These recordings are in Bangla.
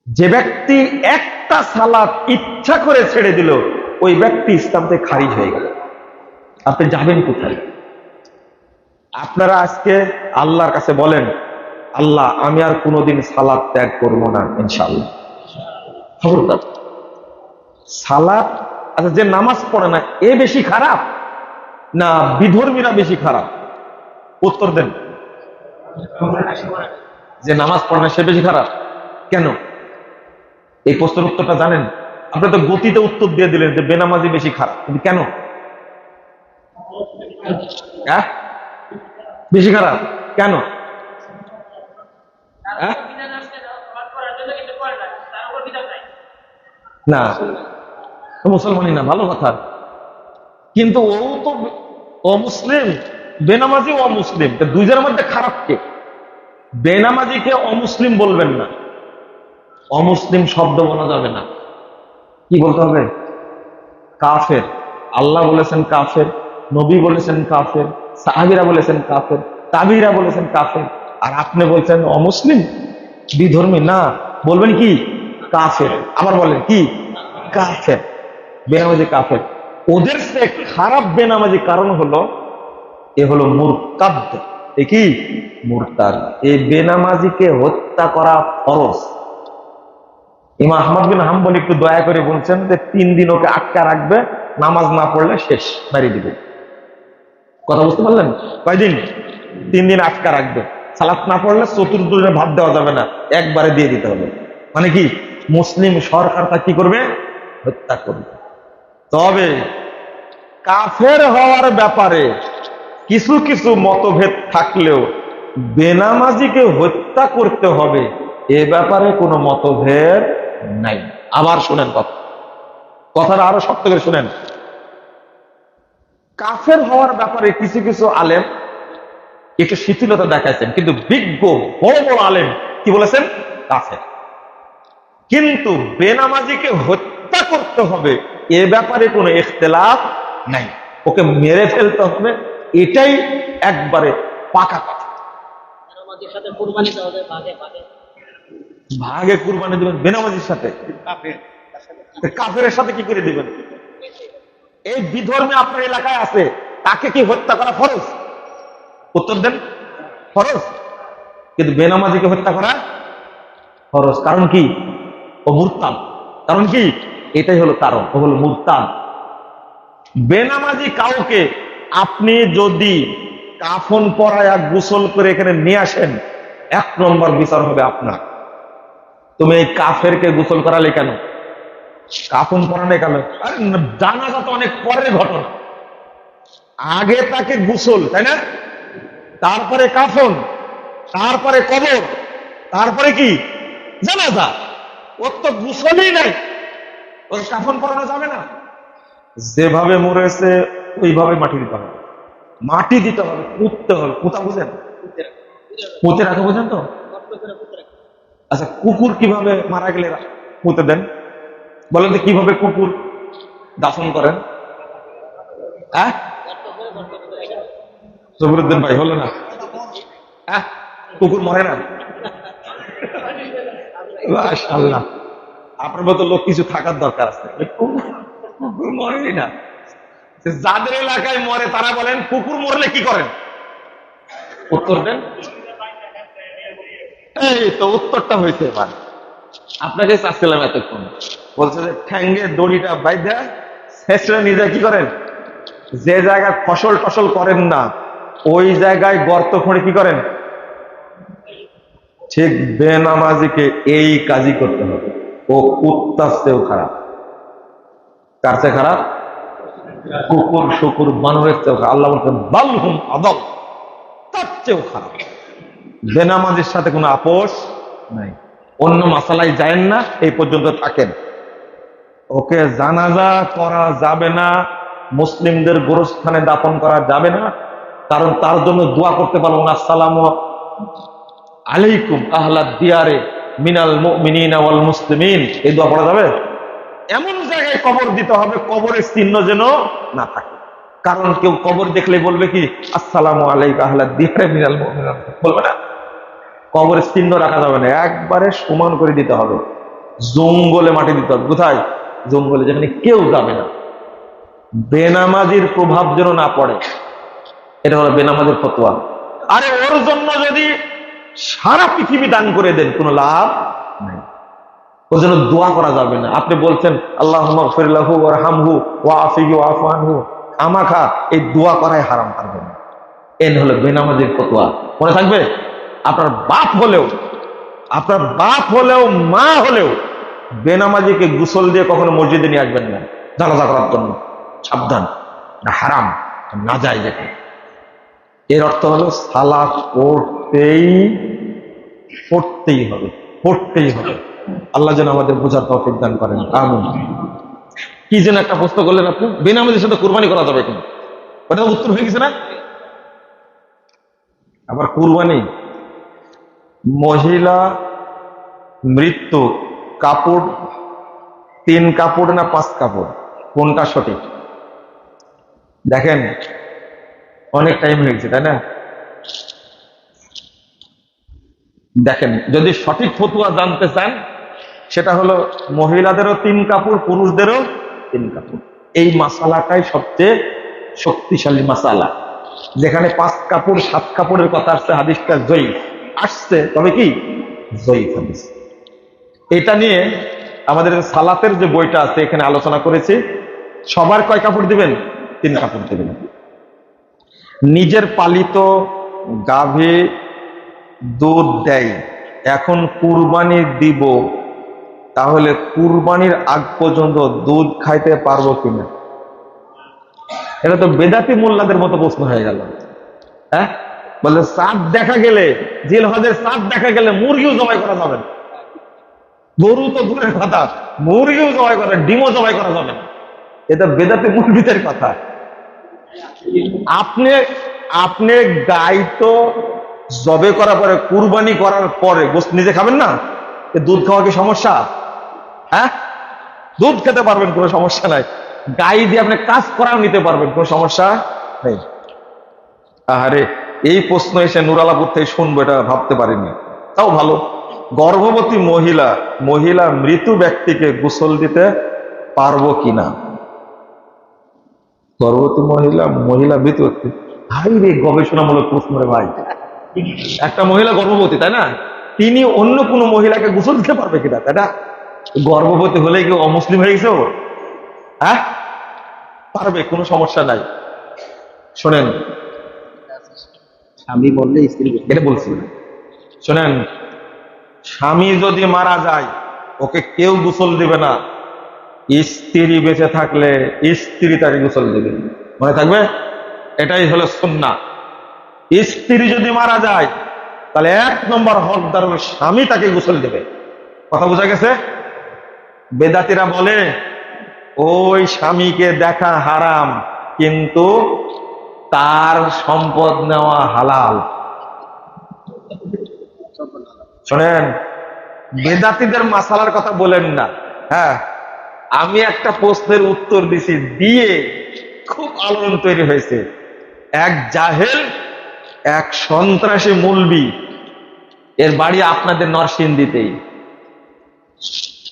যে ব্যক্তি একটা সালাত ইচ্ছা করে ছেড়ে দিল, ওই ব্যক্তি ইসলাম থেকে খারিজ হয়ে গেল। আপনি যাবেন কোথায়? আপনারা আজকে আল্লাহর কাছে বলেন, আল্লাহ আমি আর কোনোদিন সালাত ত্যাগ করব না ইনশাআল্লাহ। খবরদার সালাত, আচ্ছা যে নামাজ পড়ে না এ বেশি খারাপ না বিধর্মীরা বেশি খারাপ? উত্তর দেন। যে নামাজ পড়ে না সে বেশি খারাপ কেন? এই প্রশ্নের উত্তরটা জানেন? আপনি তো গতিতে উত্তর দিয়ে দিলেন যে বেনামাজি বেশি খারাপ, কিন্তু কেন? হ্যাঁ বেশি খারাপ কেন? হ্যাঁ? না মুসলমানই না, ভালো কথা, কিন্তু ও তো অমুসলিম, বেনামাজি অমুসলিম, দুইজনের মধ্যে খারাপ কে? বেনামাজিকে অমুসলিম বলবেন না, অমুসলিম শব্দ বলা যাবে না, কি বলতে হবে? কাফের। আল্লাহ বলেছেন কাফের, নবী বলেছেন কাফের, সাহাবীরা বলেছেন কাফের, তাবিরা বলেছেন কাফের, আর আপনি বলছেন অমুসলিম বিধর্মী। না, বলবেন কি? কাফের। আবার বলেন কি? কাফের। বেনামাজি কাফের। ওদের সে খারাপ বেনামাজি কারণ হলো এ হলো মুরতাদ। এ কি? মুরতাদ। এই বেনামাজিকে হত্যা করা ফরজ। ইমাম আহমদ বিন হাম্বল একটু দয়া করে বলছেন যে 3 দিন ওকে আটকা রাখবে, নামাজ না পড়লে শেষ, মারি দিবে। কথা বুঝতে পারলেন? কয়দিন? 3 দিন আটকা রাখবে। সালাত না পড়লে চতুর্দিনে ভাত দেওয়া যাবে না, একবারে দিয়ে দিতে হবে। মানে কি? মুসলিম সরকার তা কি করবে? হত্যা করবে। তবে কাফের হওয়ার ব্যাপারে কিছু কিছু মতভেদ থাকলেও বেনামাজিকে হত্যা করতে হবে এ ব্যাপারে কোনো মতভেদ নাই। আবার শুনেন কথাটা আরো শক্ত করে শুনেন। কাফের হওয়ার ব্যাপারে কিছু কিছু আলেম একটু শিথিলতা দেখাইছেন, কিন্তু বিজ্ঞ বড় বড় আলেম কি বলেছেন? কাফের। কিন্তু বেনামাজিকে হত্যা করতে হবে এ ব্যাপারে কোনো ইখতিলাফ নাই, ওকে মেরে ফেলতে হবে, এটাই একবারে পাকা কথা। ভাগে কুরবানি দিবেন বেনামাজির সাথে? কাফেরের সাথে কি করে দিবেন? এই বিধর্মী আপনার এলাকায় আছে, তাকে কি হত্যা করা ফরজ? উত্তর দেন। ফরজ। কিন্তু বেনামাজিকে হত্যা করা ফরজ। কারণ কি? ও মুরতাদ। কারণ কি? এটাই হলো কারণ, ও হলো মুরতাদ। বেনামাজি কাউকে আপনি যদি কাফন পরায়া গোসল করে এখানে নিয়ে আসেন, 1 নম্বর বিচার হবে আপনার। তুমি এই কাফেরকে গোসল করালে কেন? কাফন পরালে কেন? আরে জানাজা তো অনেক পরের ঘটনা, আগে তাকে গোসল, তাই না? তারপরে কাফন, তারপরে কবর, তারপরে কি? জানাজা। ওর তো গোসলই নাই, ওর কাফন পরানো যাবে না। যেভাবে মরেছে ওইভাবে মাটি দিতে হবে, মাটি দিতে হবে, পুঁততে হবে। পুঁতা বুঝেন? পুঁতে রাখা বোঝেন তো? আচ্ছা, কুকুর কিভাবে মারা গেলে পুঁতে দেন? বলেন তো কিভাবে কুকুর দাফন করেন? হ্যাঁ জবরুদ্দিন ভাই, হলো না? হ্যাঁ কুকুর মরে না? মাশাআল্লাহ, আপনার মতো লোক কিছু থাকার দরকার আছে। কুকুর মরেই না। যাদের এলাকায় মরে তারা বলেন কুকুর মরলে কি করেন? উত্তর দেন। এই তো উত্তরটা হয়েছে। এবার আপনাকে চাচ্ছিলাম এতক্ষণ, বলছে যে ঠ্যাঙ্গে দড়িটা বাইধা শেষে নিজে কি করেন? যে জায়গায় ফসল টসল করেন না ওই জায়গায় গর্ত খুঁড়ে কি করেন? ঠিক বেনামাজিকে এই কাজই করতে হবে। ও কুত্তার চেয়েও খারাপ। কার চেয়ে খারাপ? কুকুর শুকুর বানরের চেয়েও খারাপ। আল্লাহ বলছেন বালহুম আদাল, তার চেয়েও খারাপ। বেনামাজির সাথে কোনো আপোষ নাই। অন্য মাসালায় যায়েন না, এই পর্যন্ত থাকেন। ওকে জানাজা করা যাবে না, মুসলিমদের গোরস্থানে দাফন করা যাবে না, কারণ তার জন্য দোয়া করতে পারবো না। আসসালামু আলাইকুম আহলাদ দিয়ারে মিনাল মুমিনিনা ওয়াল মুসলিমিন, এই দোয়া পড়া যাবে? এমন জায়গায় কবর দিতে হবে কবরের চিহ্ন যেন না থাকে। কারণ কেউ কবর দেখলে বলবে কি আসসালামু আলাইকা আহলাদ দিয়ারে মিনাল মুমিনিনা, বলবে না? কবরের চিহ্ন রাখা যাবে না, একবারে সমান করে দিতে হবে। জঙ্গলে মাটি দিতে হবে। কোথায়? জঙ্গলে, যেখানে কেউ যাবে না, বেনামাজির প্রভাব যেন না পড়ে। এটা হলো বেনামাজির ফতোয়া। আরে ওর জন্য যদি সারা পৃথিবী দান করে দেন কোনো লাভ নাই, ওর জন্য দোয়া করা যাবে না। আপনি বলছেন আল্লাহুম্মা গফির লাহু ওয়ারহামহু ওয়াআফিহি ওয়াফু আনহু, আমাখা এই দোয়া করাই হারাম পারবেন। এন হলো বেনামাজির ফতোয়া। মনে থাকবে, আপনার বাপ হলেও, আপনার বাপ হলেও, মা হলেও বেনামাজিকে গোসল দিয়ে কখনো মসজিদে নিয়ে আসবেন না জানাজা করার জন্য। সাবধান, না হারাম, না যায় যেতে। এর অর্থ হলো সালাত পড়তেই হবে, পড়তেই হবে। আল্লাহ যেন আমাদের বোঝার তৌফিক দান করেন, আমিন। কি যেন একটা প্রশ্ন করলেন আপনি, বেনামাজির সাথে কুরবানি করা যাবে কিনা? ওটা উত্তর হয়ে গেছে না? আবার কুরবানি, মহিলা মৃত্যু, কাপড় 3 কাপড় না 5 কাপড়, কোনটা সঠিক? দেখেন অনেক টাইম হয়ে গেছে, তাই না? দেখেন, যদি সঠিক ফতোয়া জানতে চান, সেটা হলো মহিলাদেরও 3 কাপড়, পুরুষদেরও 3 কাপড়। এই মাসালাটাই সবচেয়ে শক্তিশালী মাসালা। যেখানে 5 কাপড় 7 কাপড়ের কথা আসছে, হাদিসটা জয়ীফ আসছে, তবে কি জয়ীফ হাদিস। এটা নিয়ে আমাদের সালাতের যে বইটা আছে এখানে আলোচনা করেছি। সবার কয় কাপড় দিবেন? 3 কাপড় দিবেন। নিজের পালিত গাভী দুধ দেয়, এখন কুরবানি দিব, তাহলে কুরবানির আগ পর্যন্ত দুধ খাইতে পারবো কিনা? এটা তো বেদাতি মোল্লাদের মতো প্রশ্ন হয়ে গেল। হ্যাঁ, বলে চাঁদ দেখা গেলে, জিলহজের চাঁদ দেখা গেলে মুরগিও জবাই করা যাবে না। গরু তো দূরের কথা, মুরগিও জবাই করা, ডিমও জবাই করা যাবে না। এটা বেদাতি মুরগিদের কথা। আপনি আপনি গাই তো জবে করার পরে, কুরবানি করার পরে গোশত নিজে খাবেন না? দুধ খাওয়া কি সমস্যা? হ্যাঁ, দুধ খেতে পারবেন, কোনো সমস্যা নাই। গাই দিয়ে আপনি কাজ করাও নিতে পারবেন, কোনো সমস্যা নেই। আরে এই প্রশ্ন এসে নুরালাপুর থেকে শুনবো, এটা ভাবতে পারিনি। তাও ভালো। গর্ভবতী মহিলা মৃত ব্যক্তিকে গোসল দিতে পারবো কিনা? গর্ভবতী মহিলা মৃত ব্যক্তি, ভাই রে গবেষণামূলক প্রশ্ন রে ভাই। একটা মহিলা গর্ভবতী, তাই না? তিনি অন্য কোনো মহিলাকে গোসল দিতে পারবে কিনা? তাই না? গর্ভবতী হলে কি অমুসলিম হয়ে গেছে ও? হ্যাঁ, পারবে, কোনো সমস্যা নাই। শোনেন, স্বামী বললে স্ত্রী এটা বলছি। শোনেন, স্বামী যদি মারা যায় ওকে কেউ গোসল দিবে না। স্ত্রী বেঁচে থাকলে স্ত্রী তাকে গোসল দিবে। মনে থাকবে, এটাই হলো সুন্নাহ। স্ত্রী যদি মারা যায় তাহলে 1 নম্বর হকদার হলো স্বামী, তাকে গোসল দেবে। কথা বোঝা গেছে? বেদাতিরা বলে ওই স্বামীকে দেখা হারাম, কিন্তু তার সম্পদ নেওয়া হালাল। শোনেন, বেদাতিদের মাসালার কথা বলেন না। হ্যাঁ, আমি একটা প্রশ্নের উত্তর দিছি, দিয়ে খুব আলোড়ন তৈরি হয়েছে। এক জাহেল, এক সন্ত্রাসী মৌলবি, এর বাড়ি আপনাদের নরসিংদীতেই।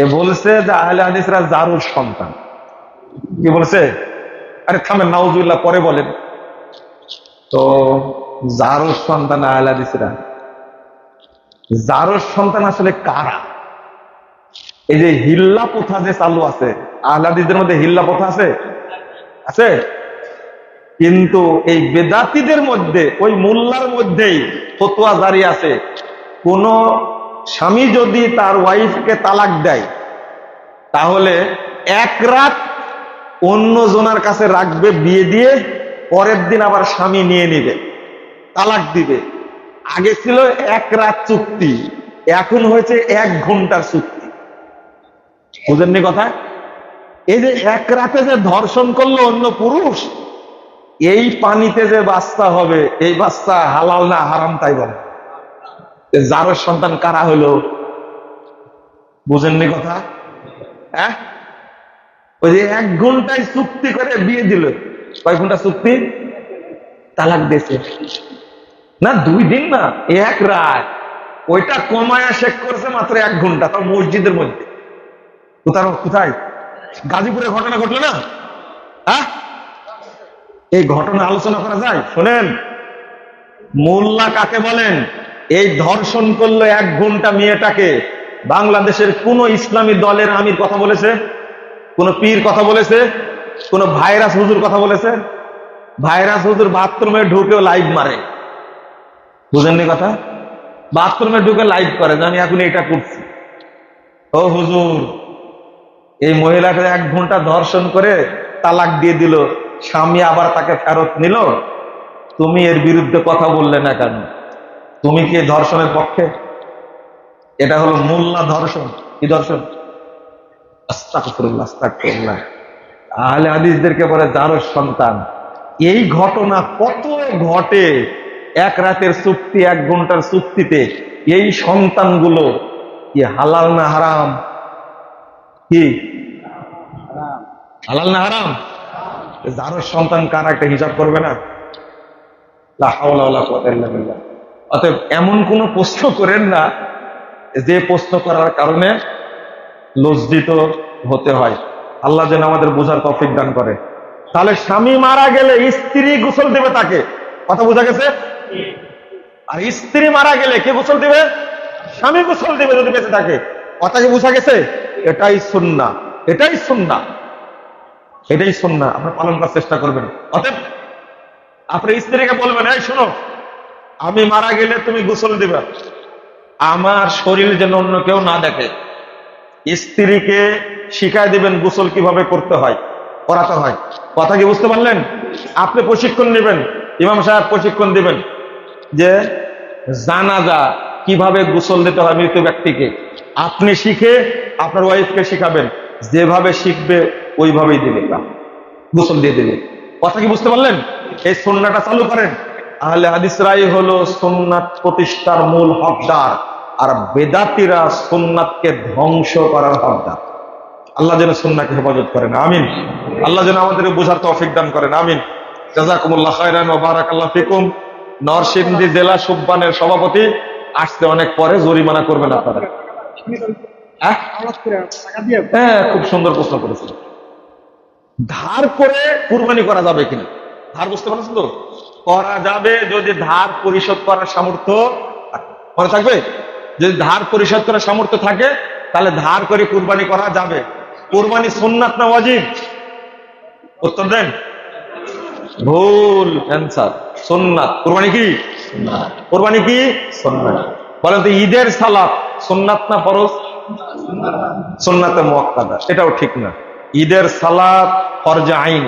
এ বলছে যে আহলে হাদিসরা জারুর সন্তান। কি বলছে? আরে থামেন, নাউজুবিল্লাহ পরে বলেন তো। জারুর সন্তান আহলে হাদিসরা। জারুর সন্তান আসলে কারা? এই যে হিল্লা প্রথা যে চালু আছে, আহলে হাদিসদের মধ্যে হিল্লা প্রথা আছে, আছে। কিন্তু এই বেদাতিদের মধ্যে, ওই মোল্লার মধ্যেই ফতোয়া জারি আছে, কোন স্বামী যদি তার ওয়াইফকে তালাক দেয় তাহলে 1 রাত অন্য জনের কাছে রাখবে, বিয়ে দিয়ে পরের দিন আবার স্বামী নিয়ে নিবে, তালাক দিবে। আগে ছিল 1 রাত চুক্তি, এখন হয়েছে 1 ঘন্টার চুক্তি। বুঝেননি কথা? এই যে 1 রাতে যে ধর্ষণ করলো অন্য পুরুষ, এই পানিতে যে বাচ্চা হবে, এই বাচ্চা হালাল না হারাম তাই বলে। জারুর সন্তান কারা হলো? বুঝেননি কথা? হ্যাঁ, ওই যে 1 ঘন্টায় চুক্তি করে বিয়ে দিল। কয় ঘন্টা চুক্তি? তালাক দিয়েছে না 2 দিন না, 1 রাত। ওইটা কমায়া শেখ করছে মাত্র 1 ঘন্টা, তাও মসজিদের মধ্যে। কোথায়? গাজীপুরে ঘটনা ঘটলো না? হ্যাঁ, এই ঘটনা আলোচনা করা যায়? শোনেন, মোল্লা কাকে বলেন? এই ধর্ষণ করলো 1 ঘন্টা মেয়েটাকে। বাংলাদেশের কোন ইসলামী দলের আমির কথা বলেছে? কোন পীর কথা বলেছে? কোন ভাইরাস হুজুর কথা বলেছে? ভাইরাস হুজুর বাথরুমে ঢুকেও লাইভ মারে। বুঝেননি কথা? বাথরুমে ঢুকে লাইভ করে যে আমি এখন এটা করছি। ও হুজুর, এই মহিলাকে 1 ঘন্টা ধর্ষণ করে তালাক দিয়ে দিল, স্বামী আবার তাকে ফেরত নিল, তুমি এর বিরুদ্ধে কথা বললে না কেন? তুমি কি ধর্ষণের পক্ষে? এটা হলো মোল্লা ধর্ষণ। কি ধর্ষণ? আস্তাগফিরুল্লাহ, আস্তাগফিরুল্লাহ। আহলে হাদিসদেরকে বলে জারজ সন্তান। এই ঘটনা কত ঘটে, 1 রাতের চুক্তি, 1 ঘন্টার চুক্তিতে এই সন্তানগুলো কি হালাল না হারাম? কি হালাল না হারাম? জারজ সন্তান কার, একটা হিসাব করবে না? লা হাওলা ওয়ালা কুওয়াতা ইল্লা বিল্লাহ। অতএব এমন কোন প্রশ্ন করেন না যে প্রশ্ন করার কারণে লজ্জিত হতে হয়। আল্লাহ যেন আমাদের বোঝার তৌফিক দান করে। তাহলে স্বামী মারা গেলে স্ত্রী গোসল দেবে তাকে, কথা বোঝা গেছে? আর স্ত্রী মারা গেলে কে গোসল দেবে? স্বামী গোসল দেবে যদি বেঁচে থাকে। কথা কি বোঝা গেছে? এটাই সুন্নাহ, এটাই সুন্নাহ, এটাই সুন্নাহ। আপনি পালন করার চেষ্টা করবেন। অতএব আপনার স্ত্রীকে বলবেন, এই শোনো, আমি মারা গেলে তুমি গোসল দিবে, আমার শরীর যেন অন্য কেউ না দেখে। স্ত্রীকে শিখাই দিবেন গোসল কিভাবে করতে হয়, করাতে হয়। কথা কি বুঝতে পারলেন? আপনি প্রশিক্ষণ নেবেন, ইমাম সাহেব প্রশিক্ষণ দিবেন যে জানাজা কিভাবে গোসল দিতে হয় মৃত ব্যক্তিকে। আপনি শিখে আপনার ওয়াইফকে শিখাবেন, যেভাবে শিখবে ওইভাবেই দিবে, গোসল দিয়ে দিবে। কথা কি বুঝতে পারলেন? এই সুন্নাহটা চালু করেন। আহলে হাদিসরাই হলো সুন্নাত প্রতিষ্ঠার মূল হকদার, আর বেদাতীরা সুন্নাতকে ধ্বংস করার হকদার। আল্লাহ যেন সুন্নাহকে হেফাজত করেন, আমিন। আল্লাহ যেন আমাদের বোঝার তৌফিক দান করেন, আমিন। জাযাকুমুল্লাহ খায়রান ওয়া বারাকাল্লাহু ফিকুম। নরসিংদী জেলা সুববানের সভাপতি আসতে অনেক পরে, জরিমানা করবেন আপনারা। হ্যাঁ, খুব সুন্দর প্রশ্ন করেছেন। ধার করে কুরবানি করা যাবে কিনা? ধার বুঝতে পারছেন তো? করা যাবে যদি ধার পরিশোধ করার সামর্থ্য মনে থাকবে। যদি ধার পরিশোধ করার সামর্থ্য থাকে তাহলে ধার করে কুরবানি করা যাবে। কুরবানি সুন্নাত না ওয়াজিব? উত্তর দেন। ভুল অ্যান্সার, সুন্নাত। কুরবানি কি? কুরবানি কি? সুন্নাত। বলেন তো, ঈদের সালাত সুন্নাত না ফরজ? সুন্নাতে মুআক্কাদা। এটাও ঠিক না। ঈদের সালাত ফরজে আইন,